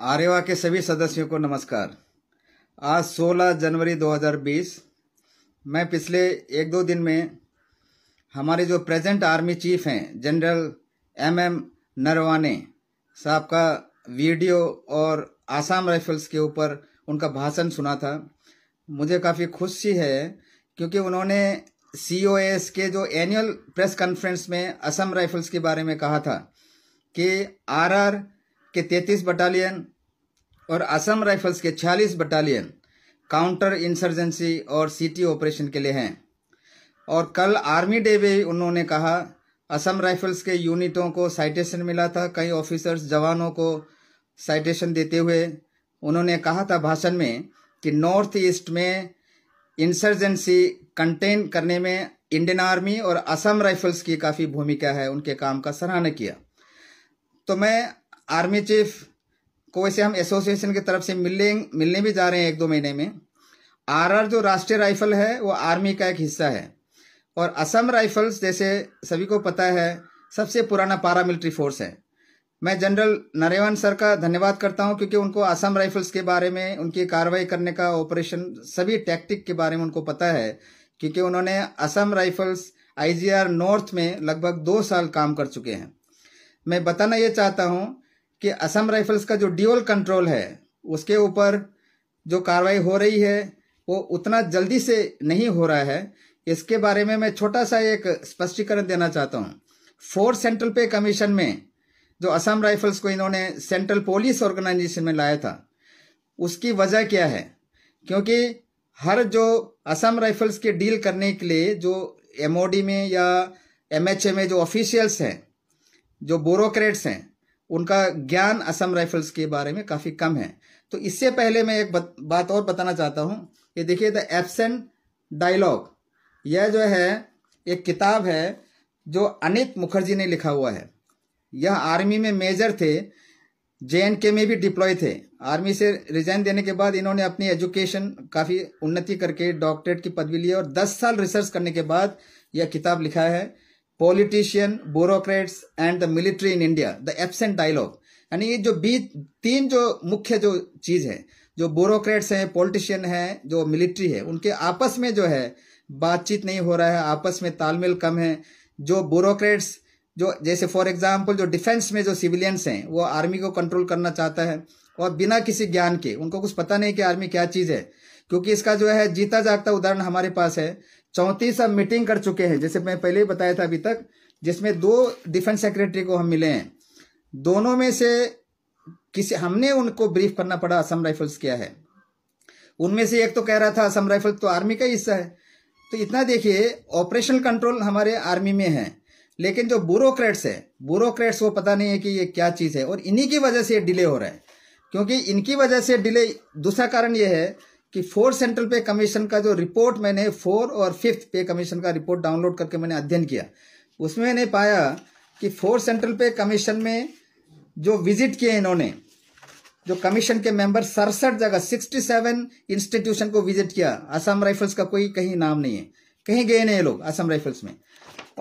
आर्यवा के सभी सदस्यों को नमस्कार। आज 16 जनवरी 2020। मैं पिछले एक दो दिन में हमारे जो प्रेजेंट आर्मी चीफ हैं जनरल MM नरवाने साहब का वीडियो और आसाम राइफल्स के ऊपर उनका भाषण सुना था। मुझे काफ़ी खुशी है क्योंकि उन्होंने COAS के जो एनुअल प्रेस कॉन्फ्रेंस में असम राइफल्स के बारे में कहा था कि RR के 33 बटालियन और असम राइफल्स के 46 बटालियन काउंटर इंसर्जेंसी और CT ऑपरेशन के लिए हैं। और कल आर्मी डे में उन्होंने कहा असम राइफल्स के यूनिटों को साइटेशन मिला था। कई ऑफिसर्स जवानों को साइटेशन देते हुए उन्होंने कहा था भाषण में कि नॉर्थ ईस्ट में इंसर्जेंसी कंटेन करने में इंडियन आर्मी और असम राइफल्स की काफ़ी भूमिका है, उनके काम का सराहना किया। तो मैं आर्मी चीफ को वैसे हम एसोसिएशन की तरफ से मिलने भी जा रहे हैं एक दो महीने में। RR जो राष्ट्रीय राइफल है वो आर्मी का एक हिस्सा है और असम राइफल्स जैसे सभी को पता है सबसे पुराना पारामिलिट्री फोर्स है। मैं जनरल नरवाने सर का धन्यवाद करता हूं क्योंकि उनको असम राइफल्स के बारे में, उनकी कार्रवाई करने का ऑपरेशन सभी टैक्टिक के बारे में उनको पता है क्योंकि उन्होंने असम राइफल्स IGR नॉर्थ में लगभग 2 साल काम कर चुके हैं। मैं बताना ये चाहता हूं कि असम राइफल्स का जो ड्यूअल कंट्रोल है उसके ऊपर जो कार्रवाई हो रही है वो उतना जल्दी से नहीं हो रहा है। इसके बारे में मैं छोटा सा एक स्पष्टीकरण देना चाहता हूँ। 4 सेंट्रल पे कमीशन में जो असम राइफल्स को इन्होंने सेंट्रल पुलिस ऑर्गेनाइजेशन में लाया था उसकी वजह क्या है? क्योंकि हर जो असम राइफल्स के डील करने के लिए जो MOD में या MHA में जो ऑफिशियल्स हैं, जो ब्यूरोक्रेट्स हैं, उनका ज्ञान असम राइफल्स के बारे में काफ़ी कम है। तो इससे पहले मैं एक बात और बताना चाहता हूँ। ये देखिए द एब्सेंट डायलॉग, यह जो है एक किताब है जो अनित मुखर्जी ने लिखा हुआ है। यह आर्मी में मेजर थे, JNK में भी डिप्लॉय थे। आर्मी से रिजाइन देने के बाद इन्होंने अपनी एजुकेशन काफ़ी उन्नति करके डॉक्टरेट की पदवी ली और 10 साल रिसर्च करने के बाद यह किताब लिखा है, politician, bureaucrats and the military in India, the absent dialogue. यानी ये जो 3 जो मुख्य जो चीज़ है, जो ब्यूरोक्रेट्स हैं, पॉलिटिशियन हैं, जो मिलिट्री है, उनके आपस में जो है बातचीत नहीं हो रहा है, आपस में तालमेल कम है। जो ब्यूरोक्रेट्स जो जैसे फॉर एग्जांपल जो डिफेंस में जो सिविलियंस हैं वो आर्मी को कंट्रोल करना चाहता है और बिना किसी ज्ञान के, उनको कुछ पता नहीं कि आर्मी क्या चीज़ है। क्योंकि इसका जो है जीता जागता उदाहरण हमारे पास है। 34 अब मीटिंग कर चुके हैं, जैसे मैं पहले ही बताया था अभी तक, जिसमें 2 डिफेंस सेक्रेटरी को हम मिले हैं। दोनों में से किसी हमने उनको ब्रीफ करना पड़ा असम राइफल्स क्या है। उनमें से एक तो कह रहा था असम राइफल्स तो आर्मी का हिस्सा है। तो इतना देखिए, ऑपरेशनल कंट्रोल हमारे आर्मी में है, लेकिन जो ब्यूरोक्रेट्स है, ब्यूरोक्रेट्स वो पता नहीं है कि ये क्या चीज़ है और इन्हीं की वजह से डिले हो रहा है। क्योंकि इनकी वजह से डिले, दूसरा कारण ये है कि 4 सेंट्रल पे कमीशन का जो रिपोर्ट मैंने 4 और 5th पे कमीशन का रिपोर्ट डाउनलोड करके मैंने अध्ययन किया, उसमें मैंने पाया कि 4 सेंट्रल पे कमीशन में जो विजिट किए इन्होंने, जो कमीशन के मेंबर 67 जगह 67 इंस्टीट्यूशन को विजिट किया। असम राइफल्स का कोई कहीं नाम नहीं है, कहीं गए नहीं ये लोग असम राइफल्स में।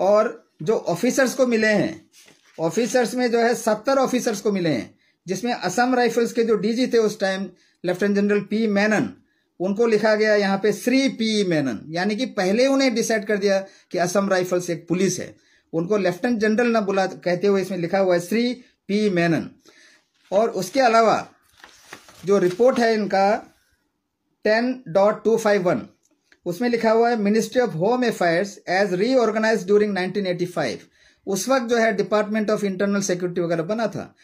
और जो ऑफिसर्स को मिले हैं, ऑफिसर्स में जो है 70 ऑफिसर्स को मिले हैं, जिसमें असम राइफल्स के जो DG थे उस time lieutenant general P Menon, उनको लिखा गया यहाँ पे श्री P मेनन, यानी कि पहले उन्हें डिसाइड कर दिया कि असम राइफल्स एक पुलिस है। उनको लेफ्टिनेंट जनरल ना बुला कहते हुए इसमें लिखा हुआ है श्री P मेनन। और उसके अलावा जो रिपोर्ट है इनका 10.251, उसमें लिखा हुआ है ministry of home affairs as reorganised during 1985। उस वक्त जो है डिपार्टमेंट ऑफ इंटरनल सिक्योरिटी वगैरह बना था।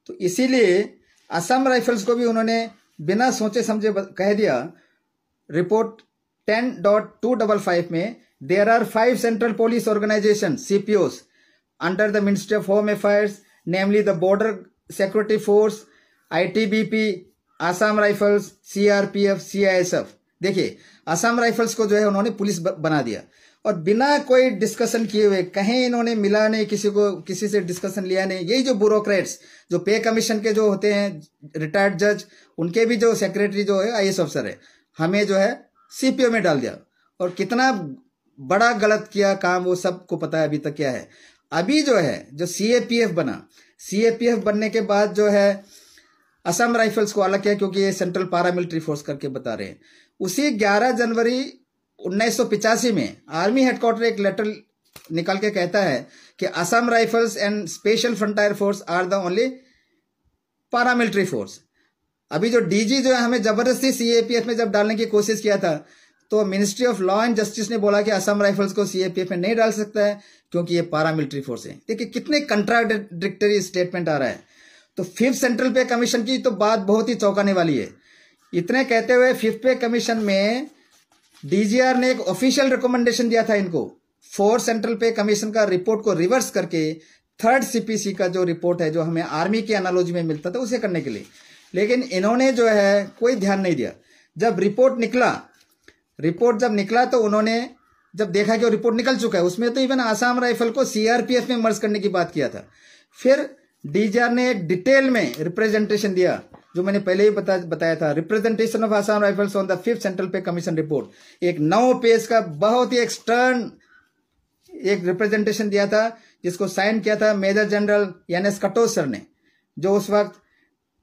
तो इसीलिए असम राइफल्स को भी उन्होंने बिना सोचे समझे कह दिया। रिपोर्ट 10.255 में there are 5 central police organisation CPOs under the ministry of home affairs, namely the border security force, ITBP, Assam rifles, CRPF, CISF। देखिए, असम राइफल्स को जो है उन्होंने पुलिस बना दिया और बिना कोई डिस्कशन किए हुए, कहीं इन्होंने मिला नहीं, किसी से डिस्कशन लिया नहीं। यही जो ब्यूरोक्रेट्स, जो पे कमीशन के जो होते हैं रिटायर्ड जज, उनके भी जो सेक्रेटरी जो है IAS अफसर है, हमें जो है CPO में डाल दिया। और कितना बड़ा गलत किया काम वो सबको पता है अभी तक क्या है। अभी जो है जो CAPF बना, CAPF बनने के बाद जो है असम राइफल्स को अलग किया क्योंकि ये सेंट्रल पारामिलिट्री फोर्स करके बता रहे हैं। उसी 11 जनवरी 1985 में आर्मी हेडक्वार्टर एक लेटर निकाल के कहता है कि Assam rifles and special frontier force are the only paramilitary force. अभी जो डीजी जो है हमें जबरदस्ती सीएपीएफ में जब डालने की कोशिश किया था, तो ministry of law and justice ने बोला कि असम राइफल्स को सीएपीएफ में नहीं डाल सकता है क्योंकि ये पारामिलिट्री फोर्स है। देखिए कितने कंट्राडिक्टरी स्टेटमेंट आ रहा है। तो फिफ्थ सेंट्रल पे कमीशन की तो बात बहुत ही चौंकाने वाली है। इतने कहते हुए फिफ्थ पे कमीशन में डीजीआर ने एक ऑफिशियल रिकमेंडेशन दिया था इनको, फोर्थ सेंट्रल पे कमीशन का रिपोर्ट को रिवर्स करके थर्ड सीपीसी का जो रिपोर्ट है जो हमें आर्मी की एनालॉजी में मिलता था उसे करने के लिए। लेकिन इन्होंने जो है कोई ध्यान नहीं दिया। जब रिपोर्ट जब निकला तो उन्होंने जब देखा कि वो रिपोर्ट निकल चुका है, उसमें तो इवन आसाम राइफल को सीआरपीएफ में मर्ज करने की बात किया था। फिर डीजीआर ने एक डिटेल में रिप्रेजेंटेशन दिया, जो मैंने पहले ही बताया था, representation of Assam rifles on the fifth central पे कमीशन रिपोर्ट। एक 9 पेज का बहुत ही एक्सटर्न एक रिप्रेजेंटेशन दिया था, जिसको साइन किया था major general NS Katoch sir ने, जो उस वक्त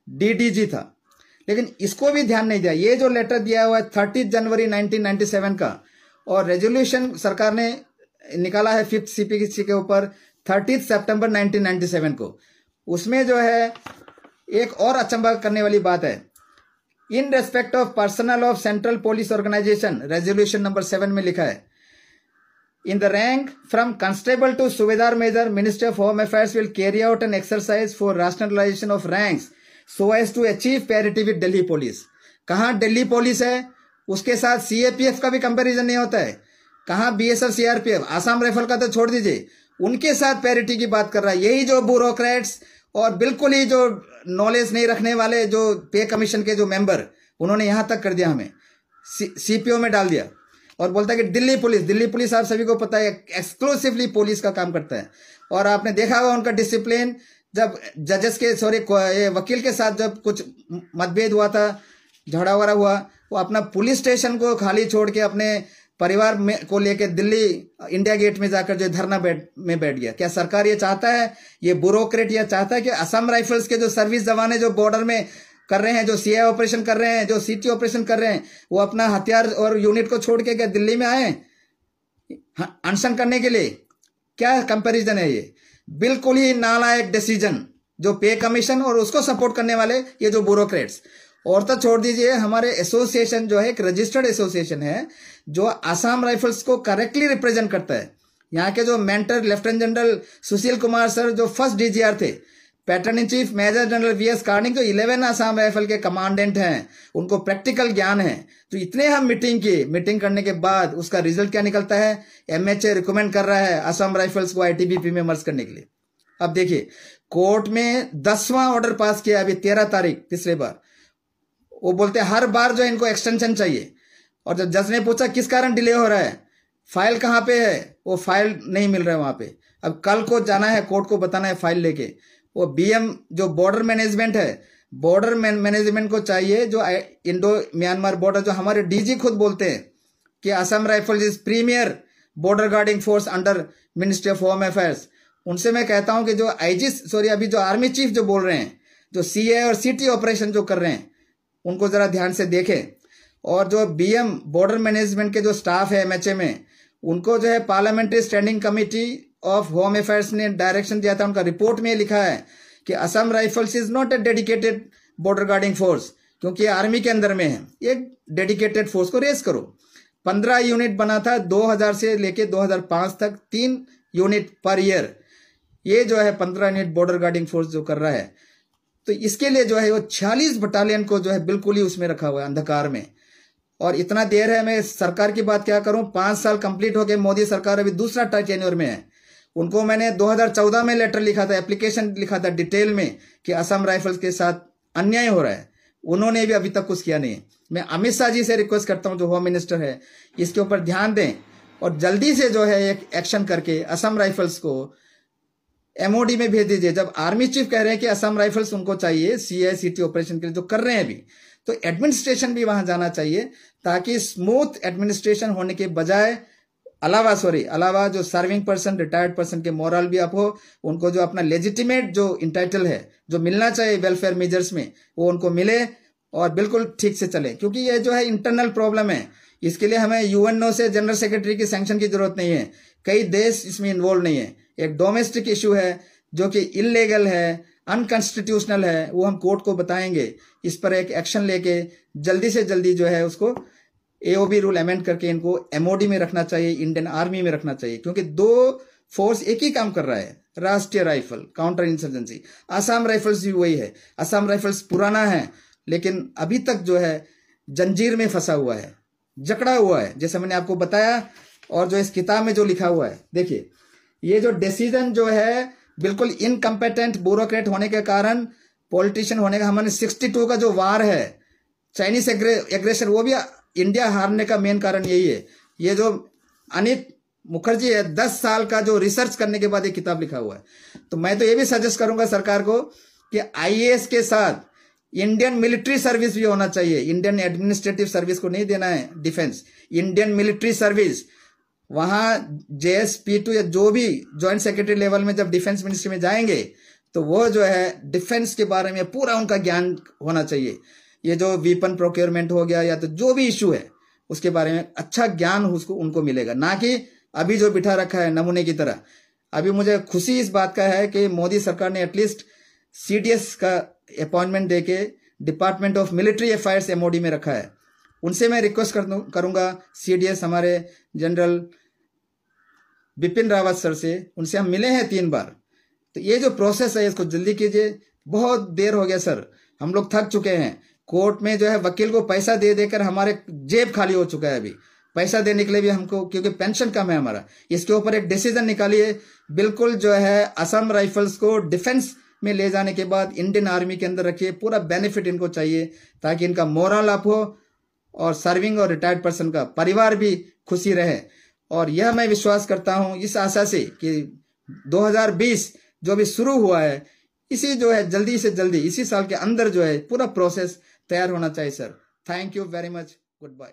डीडीजी था। लेकिन इसको भी ध्यान नहीं दिया। ये जो लेटर दिया हुआ है 30 जनवरी 1997 का, और रेजोल्यूशन सरकार ने निकाला है फिफ्थ सीपीसी के ऊपर 30 सितंबर 1997 को। उसमें जो है एक और अचंभा करने वाली बात है, in respect of personal of central police organisation, resolution number 7 में लिखा है, in the rank from constable to सूबेदार major, minister of home affairs will carry out an exercise for rationalisation of ranks so as to achieve parity with Delhi police. कहाँ Delhi police है, उसके साथ CAPF का भी कंपैरिजन नहीं होता है। कहाँ बीएसएफ सीआरपीएफ, आसाम राइफल का तो छोड़ दीजिए, उनके साथ पैरिटी की बात कर रहा है। यही जो ब्यूरोक्रेट्स और बिल्कुल ही जो नॉलेज नहीं रखने वाले जो पे कमीशन के जो मेंबर, उन्होंने यहां तक कर दिया, हमें सीपीओ में डाल दिया और बोलता है कि दिल्ली पुलिस आप सभी को पता है एक्सक्लूसिवली पुलिस का काम करता है। और आपने देखा होगा उनका डिसिप्लिन, जब जजेस के वकील के साथ जब कुछ मतभेद हुआ था, झगड़ा वगड़ा हुआ, वो अपना पुलिस स्टेशन को खाली छोड़ के अपने परिवार में को लेकर दिल्ली इंडिया गेट में जाकर जो धरना में बैठ गया। क्या सरकार ये चाहता है, ये ब्यूरोक्रेट ये चाहता है कि असम राइफल्स के जो सर्विस जवान है, जो बॉर्डर में कर रहे हैं, जो सीआई ऑपरेशन कर रहे हैं, जो सीटी ऑपरेशन कर रहे हैं, वो अपना हथियार और यूनिट को छोड़ के क्या दिल्ली में आए अनशन करने के लिए? क्या कंपैरिजन है ये? बिल्कुल ही नालायक डिसीजन जो पे कमीशन और उसको सपोर्ट करने वाले ये जो ब्यूरोक्रेट्स। और तो छोड़ दीजिए, हमारे एसोसिएशन जो है एक रजिस्टर्ड एसोसिएशन है जो आसाम राइफल्स को करेक्टली रिप्रेजेंट करता है। यहाँ के जो mentor lieutenant general Sushil Kumar sir जो फर्स्ट डीजीआर थे, pattern in chief major general VS कार्निंग जो 11 आसाम राइफल के कमांडेंट हैं, उनको प्रैक्टिकल ज्ञान है। तो इतने हम मीटिंग करने के बाद उसका रिजल्ट क्या निकलता है, एमएचए रिकमेंड कर रहा है आसाम राइफल्स को आईटीबीपी में मर्ज करने के लिए। अब देखिए कोर्ट में 10वां ऑर्डर पास किया अभी 13 तारीख, तीसरे बार। वो बोलते हैं हर बार जो इनको एक्सटेंशन चाहिए, और जब जज ने पूछा किस कारण डिले हो रहा है, फाइल कहाँ पे है, वो फाइल नहीं मिल रहा है वहां पे। अब कल को जाना है कोर्ट को बताना है फाइल लेके। वो बीएम जो बॉर्डर मैनेजमेंट है, बॉर्डर मैनेजमेंट को चाहिए जो इंडो म्यांमार बॉर्डर, जो हमारे डीजी खुद बोलते हैं कि Assam rifles is premier border guarding force under ministry of home affairs. उनसे मैं कहता हूं कि जो अभी जो आर्मी चीफ जो बोल रहे हैं, जो सीए और सीटी ऑपरेशन जो कर रहे हैं, उनको जरा ध्यान से देखें। और जो बीएम बॉर्डर मैनेजमेंट के जो स्टाफ है एमएचए में, उनको जो है parliamentary standing committee of home affairs ने डायरेक्शन दिया था। उनका रिपोर्ट में लिखा है कि Assam rifles is not a dedicated border guarding force, क्योंकि आर्मी के अंदर में है। एक डेडिकेटेड फोर्स को रेस करो। 15 यूनिट बना था 2000 से लेके 2005 तक, 3 यूनिट पर ईयर। ये जो है 15 यूनिट बॉर्डर गार्डिंग फोर्स जो कर रहा है, तो इसके लिए जो है वो 46 बटालियन को जो है बिल्कुल ही उसमें रखा हुआ है अंधकार में। और इतना देर है, मैं सरकार की बात क्या करूं, 5 साल कंप्लीट हो गए, मोदी सरकार अभी दूसरा टेन्योर में है। उनको मैंने 2014 में लेटर लिखा था, एप्लीकेशन लिखा था डिटेल में कि असम राइफल्स के साथ अन्याय हो रहा है। उन्होंने भी अभी तक कुछ किया नहीं। मैं अमित शाह जी से रिक्वेस्ट करता हूं जो होम मिनिस्टर है, इसके ऊपर ध्यान दें और जल्दी से जो है एक एक्शन करके असम राइफल्स को एमओडी में भेज दीजिए। जब आर्मी चीफ कह रहे हैं कि असम राइफल्स उनको चाहिए सीआईसीटी ऑपरेशन के लिए जो कर रहे हैं अभी, तो एडमिनिस्ट्रेशन भी वहां जाना चाहिए, ताकि स्मूथ एडमिनिस्ट्रेशन होने के बजाय अलावा जो सर्विंग पर्सन, रिटायर्ड पर्सन के मोरल भी अप हो, उनको जो अपना लेजिटिमेट जो इंटाइटल है, जो मिलना चाहिए वेलफेयर मेजर्स में, वो उनको मिले और बिल्कुल ठीक से चले। क्योंकि ये जो है इंटरनल प्रॉब्लम है, इसके लिए हमें यूएनओ से जनरल सेक्रेटरी की सैंक्शन की जरूरत नहीं है, कई देश इसमें इन्वॉल्व नहीं है। एक डोमेस्टिक इशू है जो कि इलीगल है, अनकॉन्स्टिट्यूशनल है, वो हम कोर्ट को बताएंगे। इस पर एक एक्शन लेके जल्दी से जल्दी जो है उसको एओबी रूल अमेंड करके इनको एमओडी में रखना चाहिए, इंडियन आर्मी में रखना चाहिए। क्योंकि दो फोर्स एक ही काम कर रहा है, राष्ट्रीय rifle, counter insurgency. Assam rifles भी वही है। आसाम राइफल्स पुराना है लेकिन अभी तक जो है जंजीर में फंसा हुआ है, जकड़ा हुआ है, जैसे मैंने आपको बताया। और जो इस किताब में जो लिखा हुआ है, देखिए, ये जो डिसीजन जो है बिल्कुल इनकम्पेटेंट ब्यूरोक्रेट होने के कारण, पॉलिटिशियन होने का, हमारे 62 का जो वार है, चाइनीज एग्रेशन, वो भी इंडिया हारने का मेन कारण यही है। ये जो अनित मुखर्जी है, 10 साल का जो रिसर्च करने के बाद ये किताब लिखा हुआ है। तो मैं तो ये भी सजेस्ट करूंगा सरकार को कि आईएएस के साथ इंडियन मिलिट्री सर्विस भी होना चाहिए। इंडियन एडमिनिस्ट्रेटिव सर्विस को नहीं देना है डिफेंस, इंडियन मिलिट्री सर्विस। वहां JSP2 या जो भी ज्वाइंट सेक्रेटरी लेवल में जब डिफेंस मिनिस्ट्री में जाएंगे तो वो जो है डिफेंस के बारे में पूरा उनका ज्ञान होना चाहिए। ये जो वीपन प्रोक्योरमेंट हो गया या तो जो भी इशू है उसके बारे में अच्छा ज्ञान उसको उनको मिलेगा, ना कि अभी जो बिठा रखा है नमूने की तरह। अभी मुझे खुशी इस बात का है कि मोदी सरकार ने एटलीस्ट CDS का अपॉइंटमेंट देके department of military affairs MOD में रखा है। उनसे मैं रिक्वेस्ट करूंगा, CDS हमारे जनरल बिपिन रावत सर से, उनसे हम मिले हैं 3 बार। तो ये जो प्रोसेस है इसको जल्दी कीजिए, बहुत देर हो गया सर, हम लोग थक चुके हैं। कोर्ट में जो है वकील को पैसा दे देकर हमारे जेब खाली हो चुका है। अभी पैसा देने के लिए भी हमको, क्योंकि पेंशन कम है हमारा। इसके ऊपर एक डिसीजन निकालिए, बिल्कुल जो है असम राइफल्स को डिफेंस में ले जाने के बाद इंडियन आर्मी के अंदर रखिए, पूरा बेनिफिट इनको चाहिए ताकि इनका मोरल अप हो और सर्विंग और रिटायर्ड पर्सन का परिवार भी खुशी रहे। और यह मैं विश्वास करता हूं इस आशा से कि 2020 जो भी शुरू हुआ है, इसी जो है जल्दी से जल्दी इसी साल के अंदर जो है पूरा प्रोसेस तैयार होना चाहिए sir. Thank you very much, good bye.